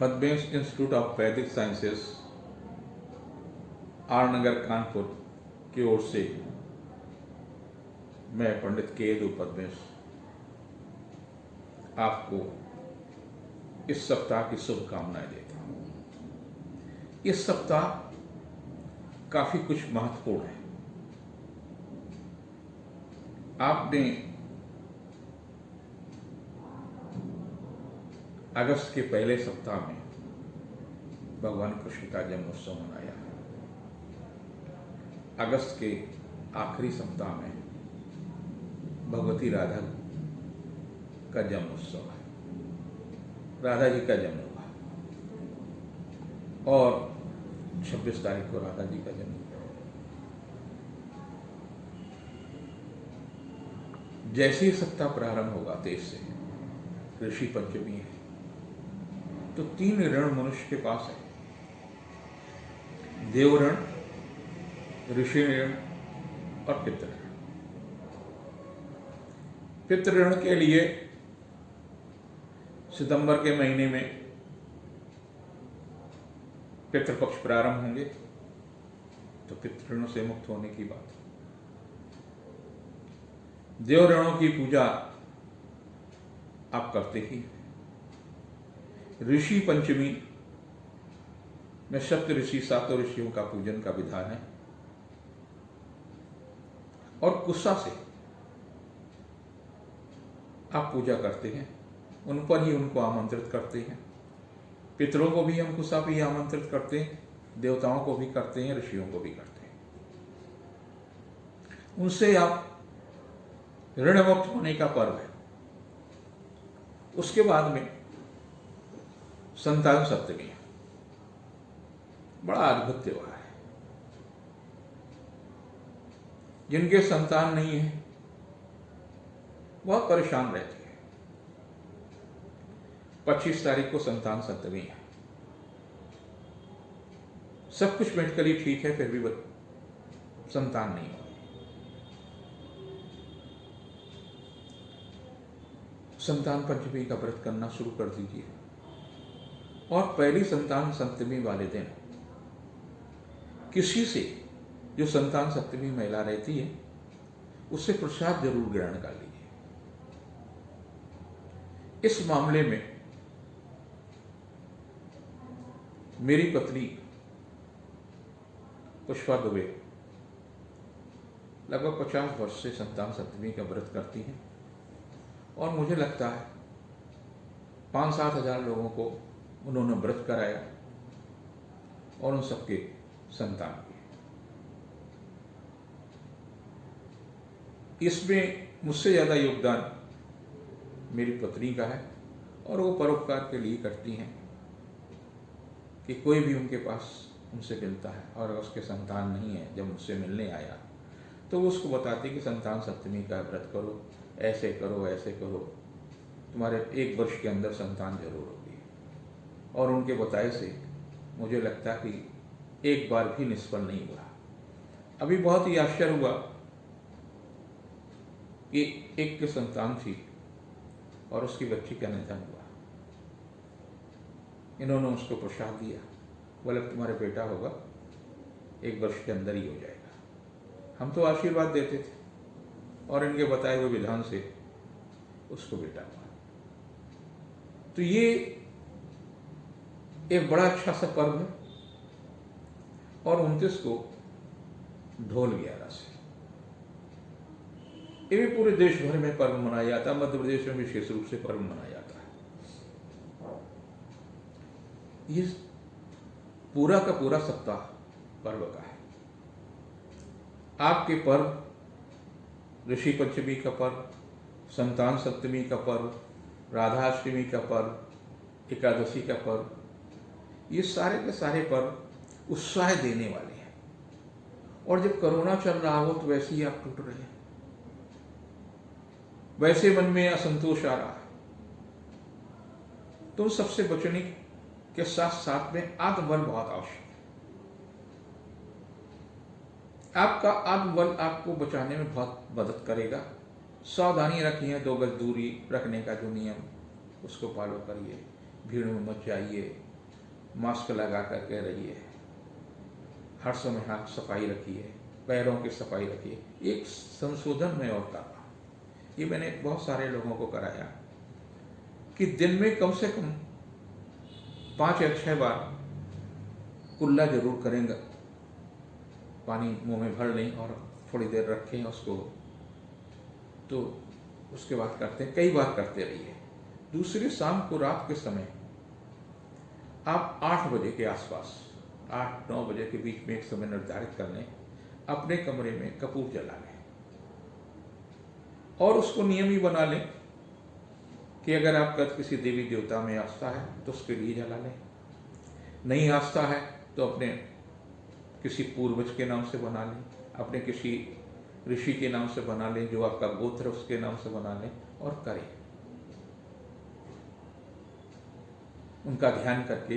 Padmesh institute of वैदिक sciences are Nagar Kanpur की ओर से मैं पंडित केतु पद्मेश आपको इस सप्ताह की शुभकामनाएं देता हूं। इस सप्ताह काफी कुछ महत्वपूर्ण है। आपने अगस्त के पहले सप्ताह में भगवान कृष्ण का जन्मोत्सव मनाया। अगस्त के आखिरी सप्ताह में भगवती राधा का जन्मोत्सव है, राधा जी का जन्म हुआ और 26 तारीख को राधा जी का जन्म हुआ। जैसे ही सप्ताह प्रारंभ होगा 23 से ऋषि पंचमी है, तो 3 ऋण मनुष्य के पास है, देव ऋण, ऋषि ऋण और पितृ ऋण। पितृ ऋण के लिए सितंबर के महीने में पितृपक्ष प्रारंभ होंगे, तो पितृ ऋणों से मुक्त होने की बात। देव ऋणों की पूजा आप करते ही। ऋषि पंचमी में सप्त ऋषि, 7 ऋषियों का पूजन का विधान है और गुस्सा से आप पूजा करते हैं, उन पर ही उनको आमंत्रित करते हैं। पितरों को भी हम गुस्सा पे ही आमंत्रित करते हैं, देवताओं को भी करते हैं, ऋषियों को भी करते हैं। उनसे आप ऋण मुक्त होने का पर्व है। उसके बाद में संतान सप्तमी है, बड़ा अद्भुत त्योहार है। जिनके संतान नहीं है बहुत परेशान रहते हैं। 25 तारीख को संतान सप्तमी है। सब कुछ मेडिकली ठीक है, फिर भी संतान नहीं हो। संतान पंचमी का व्रत करना शुरू कर दीजिए और पहली संतान सप्तमी वाले दिन किसी से, जो संतान सप्तमी महिला रहती है, उससे प्रसाद जरूर ग्रहण कर लीजिए। इस मामले में मेरी पत्नी पुष्पा दुबे लगभग 50 वर्ष से संतान सप्तमी का व्रत करती हैं और मुझे लगता है 5-7 हजार लोगों को उन्होंने व्रत कराया और उन सबके संतान हुए। इसमें मुझसे ज्यादा योगदान मेरी पत्नी का है और वो परोपकार के लिए करती हैं कि कोई भी उनके पास उनसे मिलता है और उसके संतान नहीं है, जब मुझसे मिलने आया तो वो उसको बताती कि संतान सप्तमी का व्रत करो, ऐसे करो, ऐसे करो, तुम्हारे 1 वर्ष के अंदर संतान जरूर होगी। और उनके बताए से मुझे लगता कि एक बार भी निष्फल नहीं हुआ। अभी बहुत ही आश्चर्य हुआ कि एक की संतान थी और उसकी बच्ची का निधन हुआ। इन्होंने उसको प्रसाद दिया, बोले तुम्हारे बेटा होगा, 1 वर्ष के अंदर ही हो जाएगा। हम तो आशीर्वाद देते थे और इनके बताए हुए विधान से उसको बेटा हुआ। तो ये एक बड़ा अच्छा सा पर्व है। और 29 को ढोल 11 से ये भी पूरे देश भर में पर्व मनाया जाता है। मध्य प्रदेश में विशेष रूप से पर्व मनाया जाता है। ये पूरा का पूरा सप्ताह पर्व का है। आपके पर्व, ऋषि पंचमी का पर्व, संतान सप्तमी का पर्व, राधाष्टमी का पर्व, एकादशी का पर्व, ये सारे के सारे पर्व उत्साह देने वाले हैं। और जब कोरोना चल रहा हो तो वैसे ही आप टूट रहे हैं, वैसे मन में असंतोष आ रहा है, तो सबसे बचने के साथ साथ में आत्मबल बहुत आवश्यक है। आपका आत्मबल आपको बचाने में बहुत मदद करेगा। सावधानी रखिए, 2 गज दूरी रखने का जो नियम, उसको फॉलो करिए, भीड़ में मत जाइए, मास्क लगा करके रहिए, हर समय हाथ सफाई रखिए, पैरों की सफाई रखिए। एक संशोधन में और कर रहा हूँ, ये मैंने बहुत सारे लोगों को कराया कि दिन में कम से कम 5 या 6 बार कुल्ला जरूर करेंगे, पानी मुंह में भर लें और थोड़ी देर रखें उसको, तो उसके बाद करते हैं, कई बार करते रहिए। दूसरी, शाम को रात के समय आप 8 बजे के आसपास, 8-9 बजे के बीच में एक समय निर्धारित कर लें, अपने कमरे में कपूर जला लें और उसको नियम ही बना लें कि अगर आपका किसी देवी देवता में आस्था है तो उसके लिए जला लें, नहीं आस्था है तो अपने किसी पूर्वज के नाम से बना लें, अपने किसी ऋषि के नाम से बना लें, जो आपका गोत्र उसके नाम से बना लें और करें। उनका ध्यान करके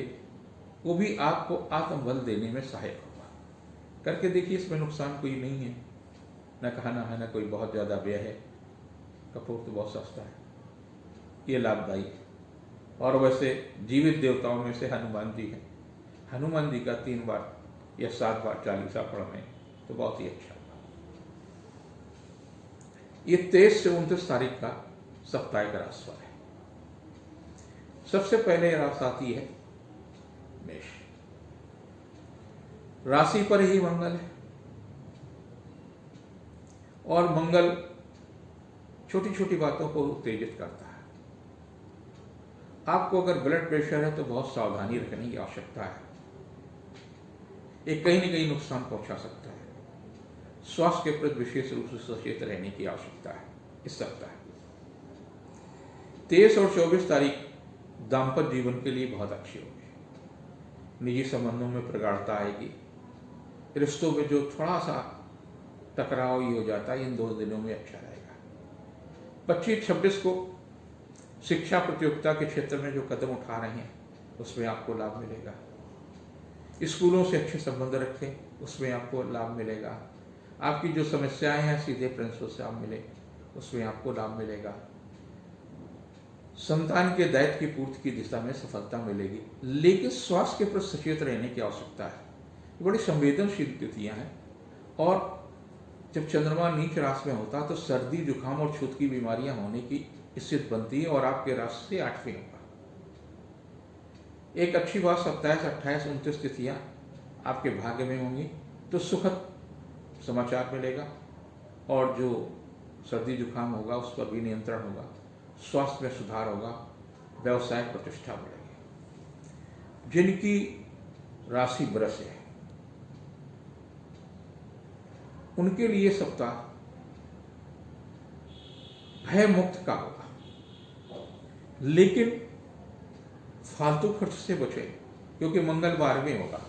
वो भी आपको आत्मबल देने में सहायक होगा। करके देखिए, इसमें नुकसान कोई नहीं है, न कहना है, न कोई बहुत ज़्यादा व्यय है, कपूर तो बहुत सस्ता है, ये लाभदायी है। और वैसे जीवित देवताओं में से हनुमान जी हैं, हनुमान जी का 3 बार या 7 बार चालीसा पढ़ने तो बहुत ही अच्छा होगा। ये 23 से 29 तारीख का साप्ताहिक राशिफल है। सबसे पहले राशि आती है मेष। राशि पर ही मंगल है और मंगल छोटी छोटी बातों को उत्तेजित करता है। आपको अगर ब्लड प्रेशर है तो बहुत सावधानी रखने की आवश्यकता है, ये कहीं न कहीं नुकसान पहुंचा सकता है। स्वास्थ्य के प्रति विशेष रूप से सचेत रहने की आवश्यकता है इस सप्ताह। 23 और 24 तारीख दाम्पत्य जीवन के लिए बहुत अच्छी होगी। निजी संबंधों में प्रगाढ़ता आएगी, रिश्तों में जो थोड़ा सा टकराव ही हो जाता है इन 2 दिनों में अच्छा रहेगा। 25-26 को शिक्षा प्रतियोगिता के क्षेत्र में जो कदम उठा रहे हैं उसमें आपको लाभ मिलेगा। स्कूलों से अच्छे संबंध रखें, उसमें आपको लाभ मिलेगा। आपकी जो समस्याएं हैं सीधे प्रिंसिपल से आप मिले, उसमें आपको लाभ मिलेगा। संतान के दायित्व की पूर्ति की दिशा में सफलता मिलेगी, लेकिन स्वास्थ्य के प्रति सचेत रहने की आवश्यकता है। बड़ी संवेदनशील तिथियां हैं और जब चंद्रमा नीच राशि में होता तो सर्दी, जुकाम और छूत की बीमारियां होने की स्थिति बनती है और आपके राशि से 8वीं होगा। एक अच्छी बात 27, 28, 29 तिथियां आपके भाग्य में होंगी तो सुखद समाचार मिलेगा और जो सर्दी जुकाम होगा उस पर भी नियंत्रण होगा, स्वास्थ्य में सुधार होगा, व्यवसाय प्रतिष्ठा बढ़ेगी। जिनकी राशि वृष है उनके लिए सप्ताह भय मुक्त का होगा, लेकिन फालतू खर्च से बचे क्योंकि मंगल 12वें होगा।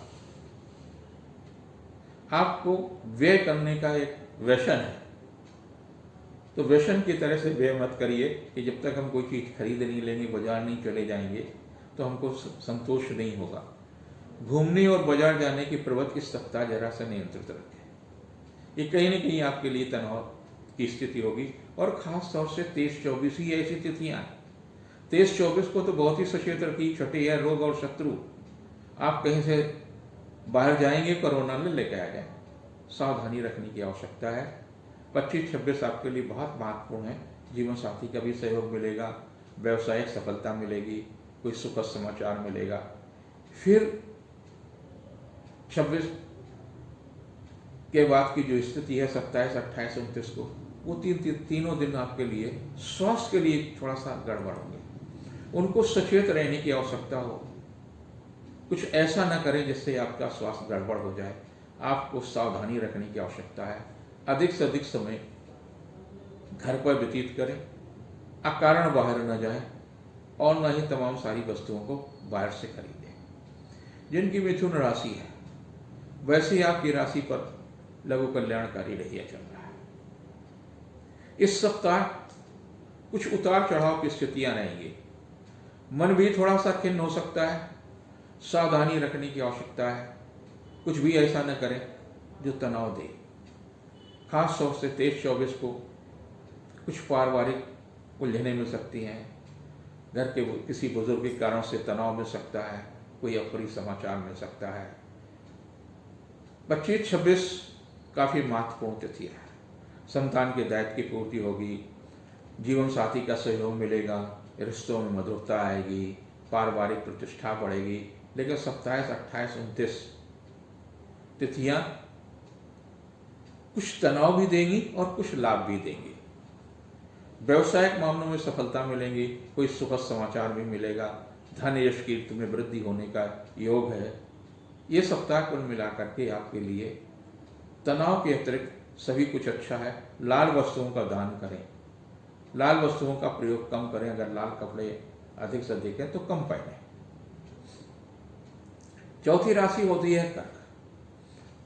आपको व्यय करने का एक व्यसन है तो व्यसन की तरह से व्यय मत करिए कि जब तक हम कोई चीज खरीद नहीं लेंगे, बाजार नहीं चले जाएंगे तो हमको संतोष नहीं होगा। घूमने और बाजार जाने की प्रवृत्ति इस सप्ताह जरा सा नियंत्रित रखें, ये कहीं न कहीं आपके लिए तनाव की स्थिति होगी। और खास तौर से 23-24 ही ऐसी तिथियां हैं। 23-24 को तो बहुत ही सचेत रखिए, छठे या रोग और शत्रु, आप कहीं से बाहर जाएंगे कोरोना में लेकर आ जाए, सावधानी रखने की आवश्यकता है। 25-26 आपके लिए बहुत महत्वपूर्ण है, जीवन साथी का भी सहयोग मिलेगा, व्यवसायिक सफलता मिलेगी, कोई सुखद समाचार मिलेगा। फिर 26 के बाद की जो स्थिति है 27, 28, 29 को, वो तीनों दिन आपके लिए स्वास्थ्य के लिए थोड़ा सा गड़बड़ होंगे, उनको सचेत रहने की आवश्यकता हो। कुछ ऐसा ना करें जिससे आपका स्वास्थ्य गड़बड़ हो जाए, आपको सावधानी रखने की आवश्यकता है। अधिक से अधिक समय घर पर व्यतीत करें, अकारण बाहर न जाएं और न ही तमाम सारी वस्तुओं को बाहर से खरीदें। जिनकी मिथुन राशि है वैसे ही आपकी राशि पर लघु कल्याणकारी रहिया चल रहा है। इस सप्ताह कुछ उतार चढ़ाव की स्थितियां रहेंगी, मन भी थोड़ा सा खिन्न हो सकता है, सावधानी रखने की आवश्यकता है। कुछ भी ऐसा न करें जो तनाव दे। खास तौर से 23-24 को कुछ पारिवारिक उलझनें मिल सकती हैं, घर के किसी बुजुर्ग के कारण से तनाव मिल सकता है, कोई अप्रिय समाचार मिल सकता है। 25-26 काफ़ी महत्वपूर्ण तिथि है। संतान के दायित्व की पूर्ति होगी, जीवन साथी का सहयोग मिलेगा, रिश्तों में मधुरता आएगी, पारिवारिक प्रतिष्ठा बढ़ेगी। लेकिन 27, 28, 29 तिथियां कुछ तनाव भी देंगी और कुछ लाभ भी देंगी। व्यवसायिक मामलों में सफलता मिलेंगी, कोई सुखद समाचार भी मिलेगा, धन यश कीर्ति में वृद्धि होने का योग है। ये सप्ताह कुल मिलाकर के आपके लिए तनाव के अतिरिक्त सभी कुछ अच्छा है। लाल वस्तुओं का दान करें, लाल वस्तुओं का प्रयोग कम करें। अगर लाल कपड़े अधिक से अधिक है तो कम पहने। चौथी राशि होती है कर्क।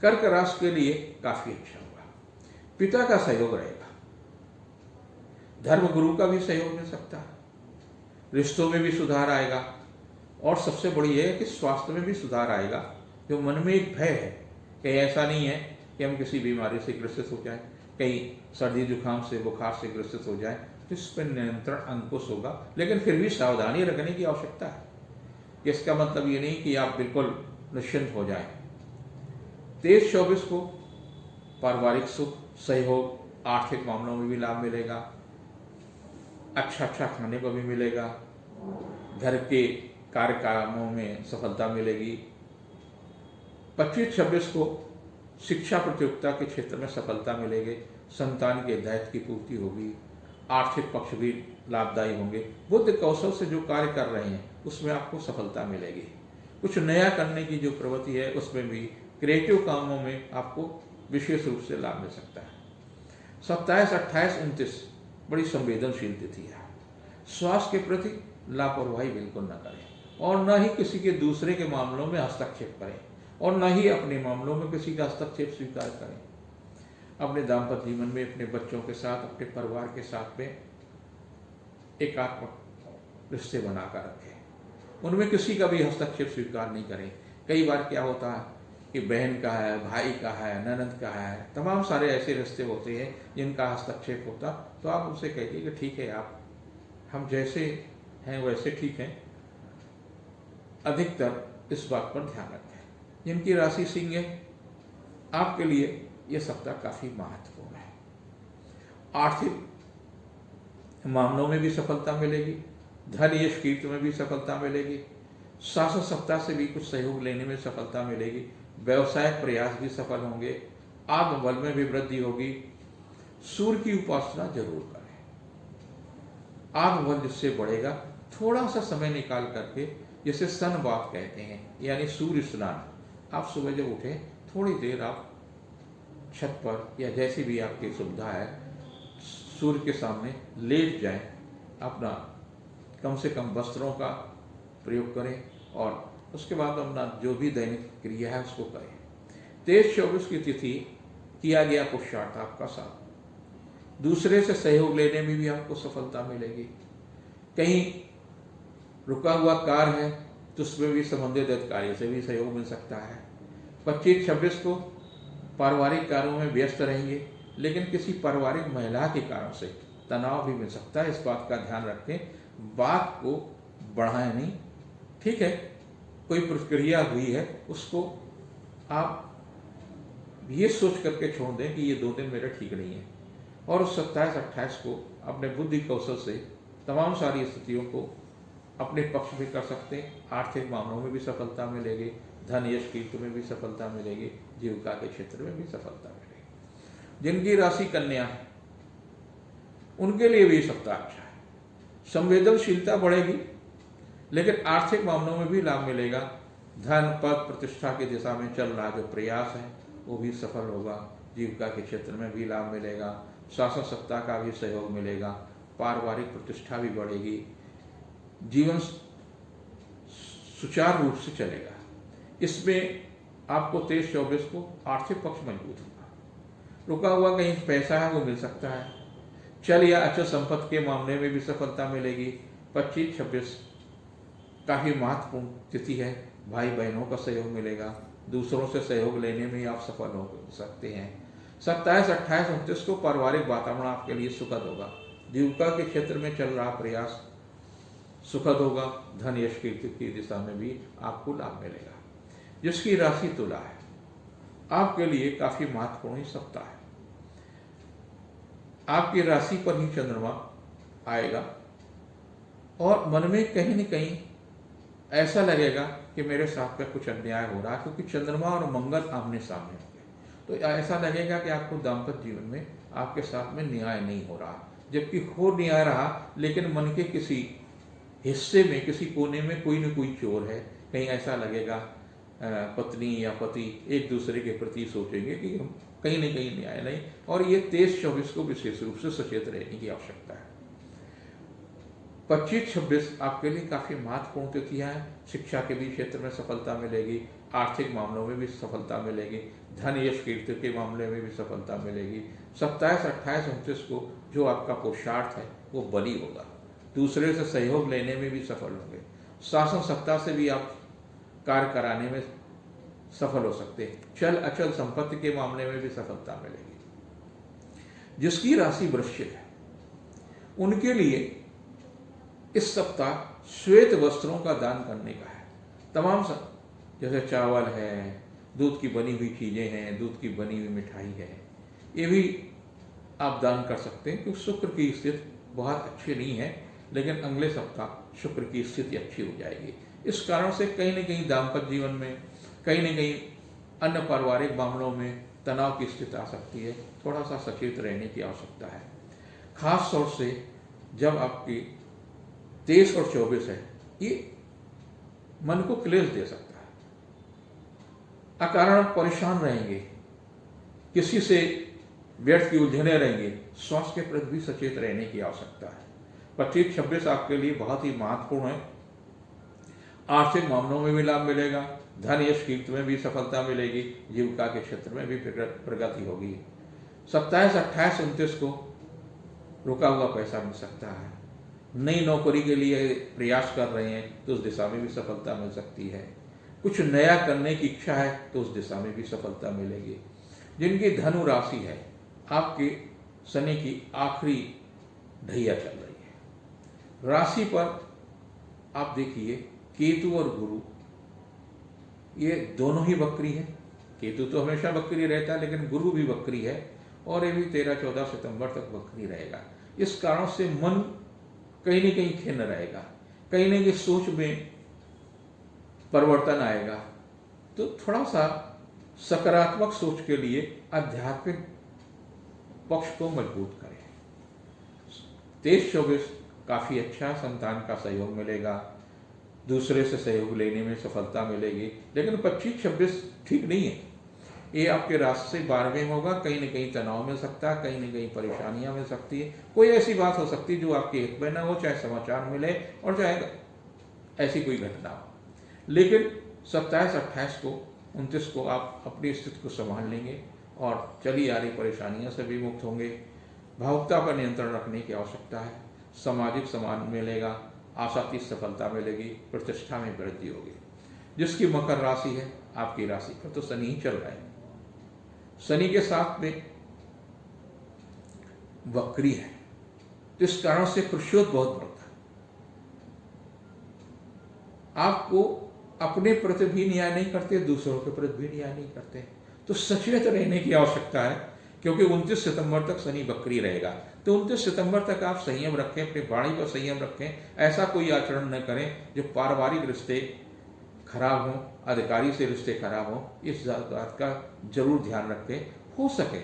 कर्क राशि के लिए काफी अच्छा होगा, पिता का सहयोग रहेगा, धर्म गुरु का भी सहयोग मिल सकता है, रिश्तों में भी सुधार आएगा और सबसे बड़ी है कि स्वास्थ्य में भी सुधार आएगा। जो मन में एक भय है, कहीं ऐसा नहीं है कि हम किसी बीमारी से ग्रसित हो जाए, कहीं सर्दी जुकाम से बुखार से ग्रसित हो जाए, तो इस पर नियंत्रण अंकुश होगा। लेकिन फिर भी सावधानी रखने की आवश्यकता है। इसका मतलब ये नहीं कि आप बिल्कुल निश्चिंत हो जाएं। 23-24 को पारिवारिक सुख, सहयोग, आर्थिक मामलों में भी लाभ मिलेगा, अच्छा खाने को भी मिलेगा, घर के कार्य कामों में सफलता मिलेगी। 25-26 को शिक्षा प्रतियोगिता के क्षेत्र में सफलता मिलेगी, संतान के दायित्व की पूर्ति होगी, आर्थिक पक्ष भी लाभदायी होंगे। बुद्धि कौशल से जो कार्य कर रहे हैं उसमें आपको सफलता मिलेगी। कुछ नया करने की जो प्रवृत्ति है उसमें भी, क्रिएटिव कामों में आपको विशेष रूप से लाभ मिल सकता है। 27, 28, 29 बड़ी संवेदनशील तिथि है। स्वास्थ्य के प्रति लापरवाही बिल्कुल न करें और न ही किसी के दूसरे के मामलों में हस्तक्षेप करें और न ही अपने मामलों में किसी का हस्तक्षेप स्वीकार करें। अपने दाम्पत्य जीवन में अपने बच्चों के साथ, अपने परिवार के साथ में एकात्मक रिश्ते बनाकर रखें, उनमें किसी का भी हस्तक्षेप स्वीकार नहीं करें। कई बार क्या होता है कि बहन का है, भाई का है, ननद का है, तमाम सारे ऐसे रिश्ते होते हैं जिनका हस्तक्षेप होता, तो आप उनसे कहिए कि ठीक है, आप हम जैसे हैं वैसे ठीक हैं। अधिकतर इस बात पर ध्यान रखें। जिनकी राशि सिंह है, आपके लिए यह सप्ताह काफी महत्वपूर्ण है। आर्थिक मामलों में भी सफलता मिलेगी, धन यश कीर्ति में भी सफलता मिलेगी, शासन सत्ता से भी कुछ सहयोग लेने में सफलता मिलेगी, व्यवसायिक प्रयास भी सफल होंगे, आत्मबल में भी वृद्धि होगी। सूर्य की उपासना जरूर करें, आत्मबल जिससे बढ़ेगा। थोड़ा सा समय निकाल करके, जिसे सन बात कहते हैं, यानी सूर्य स्नान, आप सुबह जब उठे थोड़ी देर आप छत पर या जैसी भी आपकी सुविधा है, सूर्य के सामने लेट जाएं, अपना कम से कम वस्त्रों का प्रयोग करें और उसके बाद अपना जो भी दैनिक क्रिया है उसको करें। 23-24 की तिथि किया गया पुरुषार्थ आपका साथ, दूसरे से सहयोग लेने में भी आपको सफलता मिलेगी। कहीं रुका हुआ कार्य है तो उसमें भी संबंधित अधिकारी से भी सहयोग मिल सकता है। 25-26 को पारिवारिक कार्यों में व्यस्त रहेंगे, लेकिन किसी पारिवारिक महिला के कारण से तनाव भी मिल सकता है। इस बात का ध्यान रखें, बात को बढ़ाएं नहीं, ठीक है, कोई प्रक्रिया हुई है उसको आप ये सोच करके छोड़ दें कि ये 2 दिन मेरे ठीक नहीं है, और उस 27-28 को अपने बुद्धि कौशल से तमाम सारी स्थितियों को अपने पक्ष में कर सकते हैं। आर्थिक मामलों में भी सफलता मिलेगी, धन यश कीर्ति में भी सफलता मिलेगी, जीविका के क्षेत्र में भी सफलता मिलेगी। जिनकी राशि कन्या है उनके लिए भी सप्ताह अच्छा है। संवेदनशीलता बढ़ेगी, लेकिन आर्थिक मामलों में भी लाभ मिलेगा। धन पद प्रतिष्ठा की दिशा में चल रहा जो प्रयास है वो भी सफल होगा। जीविका के क्षेत्र में भी लाभ मिलेगा, शासन सत्ता का भी सहयोग मिलेगा, पारिवारिक प्रतिष्ठा भी बढ़ेगी, जीवन सुचारू रूप से चलेगा। इसमें आपको 23-24 को आर्थिक पक्ष मजबूत होगा, रुका हुआ कहीं पैसा है वो मिल सकता है, चल या अचल संपत्ति के मामले में भी सफलता मिलेगी। 25-26 काफी महत्वपूर्ण तिथि है, भाई बहनों का सहयोग मिलेगा, दूसरों से सहयोग लेने में आप सफल हो सकते हैं। 27, 28, 29 को पारिवारिक वातावरण आपके लिए सुखद होगा। जीविका के क्षेत्र में चल रहा प्रयास सुखद होगा। धन यश कीर्ति की दिशा में भी आपको लाभ मिलेगा। जिसकी राशि तुला है, आपके लिए काफी महत्वपूर्ण ही सप्ताह है। आपकी राशि पर ही चंद्रमा आएगा और मन में कहीं न कहीं ऐसा लगेगा कि मेरे साथ में कुछ अन्याय हो रहा है, क्योंकि चंद्रमा और मंगल आमने सामने होंगे। तो ऐसा लगेगा कि आपको दाम्पत्य जीवन में आपके साथ में न्याय नहीं हो रहा, जबकि हो न्याय रहा, लेकिन मन के किसी हिस्से में, किसी कोने में कोई न कोई चोर है। कहीं ऐसा लगेगा पत्नी या पति एक दूसरे के प्रति सोचेंगे कि हम कहीं न कहीं न्याय नहीं। और ये 23-24 को विशेष रूप से सचेत रहने की आवश्यकता है। 25-26 आपके लिए काफी महत्वपूर्ण तिथियां हैं। शिक्षा के भी क्षेत्र में सफलता मिलेगी, आर्थिक मामलों में भी सफलता मिलेगी, धन यश कीर्ति के मामले में भी सफलता मिलेगी। 27, 28, 29 को जो आपका पुरुषार्थ है वो बली होगा। दूसरे से सहयोग लेने में भी सफल होंगे। शासन सत्ता से भी आप कार्य कराने में सफल हो सकते हैं। चल अचल संपत्ति के मामले में भी सफलता मिलेगी। जिसकी राशि वृश्चिक है, उनके लिए इस सप्ताह श्वेत वस्त्रों का दान करने का है। तमाम जैसे चावल है, दूध की बनी हुई चीजें हैं, दूध की बनी हुई मिठाई है, ये भी आप दान कर सकते हैं। क्योंकि शुक्र की स्थिति बहुत अच्छी नहीं है, लेकिन अगले सप्ताह शुक्र की स्थिति अच्छी हो जाएगी। इस कारण से कहीं न कहीं दाम्पत्य जीवन में, कहीं न कहीं अन्य पारिवारिक मामलों में तनाव की स्थिति आ सकती है। थोड़ा सा सचेत रहने की आवश्यकता है। खास तौर से जब आपकी 23 और 24 है, ये मन को क्लेश दे सकता है। अकारण परेशान रहेंगे, किसी से व्यर्थ की उलझने रहेंगे। स्वास्थ्य के प्रति भी सचेत रहने की आवश्यकता है। 25-26 आपके लिए बहुत ही महत्वपूर्ण है। आर्थिक मामलों में भी लाभ मिलेगा, धन यश कीर्ति में भी सफलता मिलेगी, जीविका के क्षेत्र में भी प्रगति होगी। 27, 28, 29 को रुका हुआ पैसा मिल सकता है। नई नौकरी के लिए प्रयास कर रहे हैं तो उस दिशा में भी सफलता मिल सकती है। कुछ नया करने की इच्छा है तो उस दिशा में भी सफलता मिलेगी। जिनकी धनु राशि है, आपके शनि की आखिरी ढैया चल रही है। राशि पर आप देखिए केतु और गुरु, ये दोनों ही वक्री है। केतु तो हमेशा वक्री रहता है, लेकिन गुरु भी वक्री है और ये भी 13-14 सितंबर तक वक्री रहेगा। इस कारण से मन कहीं न कहीं खिन्न रहेगा, कहीं न कहीं सोच में परिवर्तन आएगा। तो थोड़ा सा सकारात्मक सोच के लिए आध्यात्मिक पक्ष को मजबूत करें। 23-24 काफी अच्छा, संतान का सहयोग मिलेगा, दूसरे से सहयोग लेने में सफलता मिलेगी। लेकिन 25-26 ठीक नहीं है। ये आपके राशि से 12वें होगा, कहीं न कहीं तनाव मिल सकता है, कहीं न कहीं परेशानियां मिल सकती है। कोई ऐसी बात हो सकती है जो आपके हित में ना हो, चाहे समाचार मिले और चाहे ऐसी कोई घटना हो। लेकिन 27, 28 को, 29 को आप अपनी स्थिति को संभाल लेंगे और चली आ रही परेशानियों से भी मुक्त होंगे। भावुकता पर नियंत्रण रखने की आवश्यकता है। सामाजिक सम्मान मिलेगा, आशातीत सफलता मिलेगी, प्रतिष्ठा में वृद्धि होगी। जिसकी मकर राशि है, आपकी राशि पर तो शनि ही चल रहा है। शनि के साथ में वक्री है, तो इस कारण से क्रोध बहुत बढ़ता है। आपको अपने प्रति भी न्याय नहीं करते, दूसरों के प्रति भी न्याय नहीं करते। तो सचेत रहने की आवश्यकता है, क्योंकि 29 सितंबर तक शनि वक्री रहेगा। तो 29 सितंबर तक आप संयम रखें, अपनी वाणी पर संयम रखें। ऐसा कोई आचरण न करें जो पारिवारिक रिश्ते खराब हों, अधिकारी से रिश्ते खराब हों। इस बात का जरूर ध्यान रखें। हो सके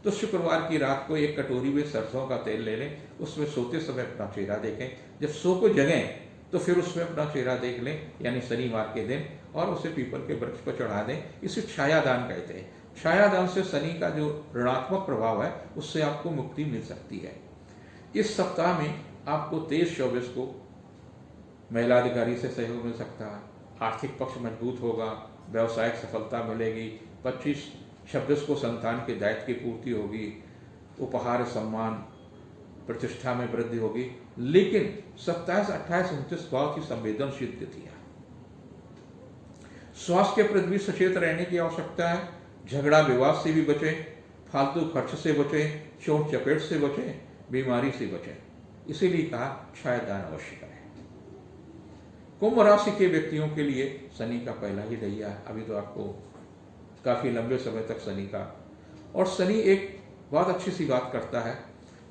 तो शुक्रवार की रात को एक कटोरी में सरसों का तेल ले लें, उसमें सोते समय अपना चेहरा देखें। जब सो को जगें तो फिर उसमें अपना चेहरा देख लें, यानी शनिवार के दिन, और उसे पीपल के वृक्ष पर चढ़ा दें। इसे छायादान कहते हैं। छायादान से शनि का जो ऋणात्मक प्रभाव है उससे आपको मुक्ति मिल सकती है। इस सप्ताह में आपको 23-24 को महिला अधिकारी से सहयोग मिल सकता है, आर्थिक पक्ष मजबूत होगा, व्यवसायिक सफलता मिलेगी। 25-26 को संतान के दायित्व की पूर्ति होगी, उपहार, सम्मान, प्रतिष्ठा में वृद्धि होगी। लेकिन 27, 28, 29 बहुत ही संवेदनशील तिथि है। स्वास्थ्य के प्रति भी सचेत रहने की आवश्यकता है। झगड़ा विवाद से भी बचें, फालतू खर्च से बचें, चोट चपेट से बचें, बीमारी से बचें। इसीलिए कहा छायादान अवश्य करें। कुंभ राशि के व्यक्तियों के लिए शनि का पहला ही ढैया है। अभी तो आपको काफ़ी लंबे समय तक शनि का, और शनि एक बहुत अच्छी सी बात करता है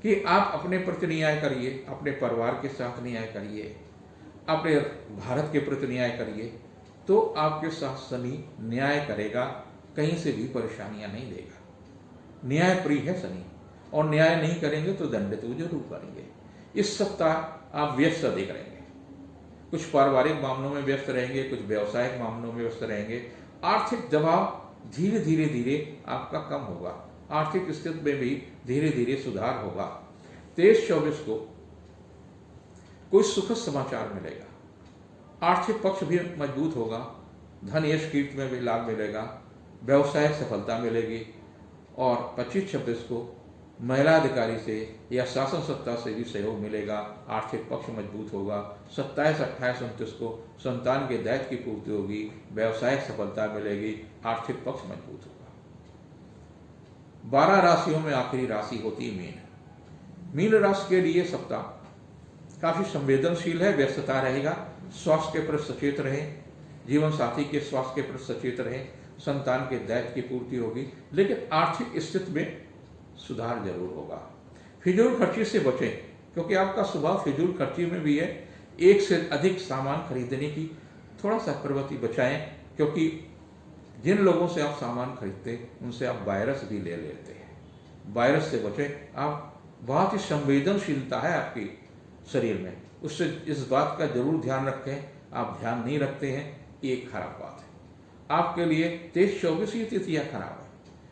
कि आप अपने प्रति न्याय करिए, अपने परिवार के साथ न्याय करिए, अपने भारत के प्रति न्याय करिए, तो आपके साथ शनि न्याय करेगा, कहीं से भी परेशानियां नहीं देगा। न्याय प्रिय है शनि, और न्याय नहीं करेंगे तो दंडित तो जरूर करेंगे। इस सप्ताह आप व्यस्त अधिक रहेंगे, कुछ पारिवारिक मामलों में व्यस्त रहेंगे, कुछ व्यवसायिक मामलों में व्यस्त रहेंगे। आर्थिक दबाव धीरे धीरे आपका कम होगा, आर्थिक स्थिति में भी धीरे धीरे सुधार होगा। 23-24 को कोई सुखद समाचार मिलेगा, आर्थिक पक्ष भी मजबूत होगा, धन यश कीर्ति में भी लाभ मिलेगा, व्यवसायिक सफलता मिलेगी। और 25-26 को महिला अधिकारी से या शासन सत्ता से भी सहयोग मिलेगा, आर्थिक पक्ष मजबूत होगा। 27, 28, 29 को संतान के दायित्व की पूर्ति होगी, व्यवसायिक सफलता मिलेगी, आर्थिक पक्ष मजबूत होगा। 12 राशियों में आखिरी राशि होती है मीन। मीन राशि के लिए सप्ताह काफी संवेदनशील है, व्यस्तता रहेगा। स्वास्थ्य के प्रति सचेत रहें, जीवन साथी के स्वास्थ्य के प्रति सचेत रहें, संतान के दायित्व की पूर्ति होगी, लेकिन आर्थिक स्थिति में सुधार जरूर होगा। फिजूल खर्ची से बचें, क्योंकि आपका स्वभाव फिजूल खर्ची में भी है। एक से अधिक सामान खरीदने की थोड़ा सा प्रवृत्ति बचाएं, क्योंकि जिन लोगों से आप सामान खरीदते हैं उनसे आप वायरस भी ले लेते हैं। वायरस से बचें। आप बहुत ही संवेदनशीलता है आपकी शरीर में, उससे इस बात का जरूर ध्यान रखें। आप ध्यान नहीं रखते हैं, ये एक खराब बात है आपके लिए। 23-24 ही तिथियां खराब है,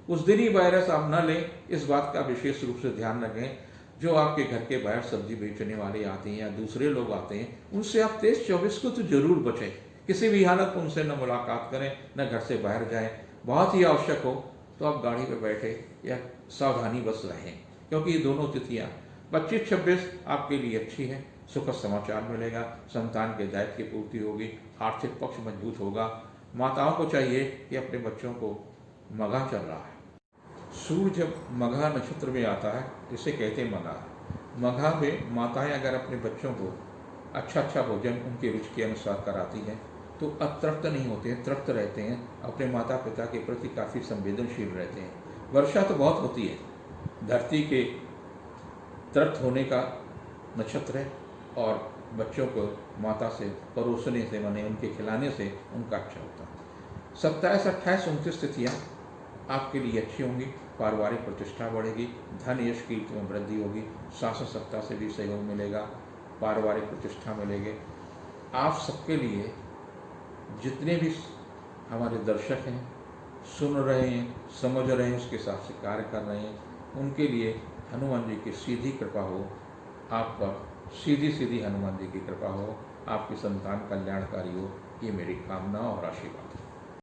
उस दिन ही वायरस आप न लें, इस बात का विशेष रूप से ध्यान रखें। जो आपके घर के बाहर सब्जी बेचने वाले आते हैं या दूसरे लोग आते हैं, उनसे आप 23-24 को तो जरूर बचें। किसी भी हालत में उनसे न मुलाकात करें, न घर से बाहर जाएं। बहुत ही आवश्यक हो तो आप गाड़ी पर बैठे या सावधानी बस रहें, क्योंकि ये दोनों तिथियां 25-26 आपके लिए अच्छी है। सुखद समाचार मिलेगा, संतान के दायित्व की पूर्ति होगी, आर्थिक पक्ष मजबूत होगा। माताओं को चाहिए कि अपने बच्चों को, मघा चल रहा है, सूर्य जब मघा नक्षत्र में आता है, इसे कहते हैं मघा। मघा में माताएं अगर अपने बच्चों को अच्छा भोजन उनके रुचि के अनुसार कराती हैं तो अतृप्त नहीं होते हैं, तृप्त रहते हैं, अपने माता पिता के प्रति काफ़ी संवेदनशील रहते हैं। वर्षा तो बहुत होती है, धरती के तृप्त होने का नक्षत्र है, और बच्चों को माता से परोसने से, माने उनके खिलाने से उनका अच्छा होता है। 27, 28, 29 तिथियाँ आपके लिए अच्छी होंगी, पारिवारिक प्रतिष्ठा बढ़ेगी, धन यश कीर्ति में वृद्धि होगी, शासन सत्ता से भी सहयोग मिलेगा, पारिवारिक प्रतिष्ठा मिलेगी। आप सबके लिए, जितने भी हमारे दर्शक हैं, सुन रहे हैं, समझ रहे हैं, उसके हिसाब से कार्य कर रहे हैं, उनके लिए हनुमान जी की सीधी कृपा हो, आप पर सीधी हनुमान जी की कृपा हो, आपकी संतान कल्याणकारी हो, ये मेरी कामना और आशीर्वाद है।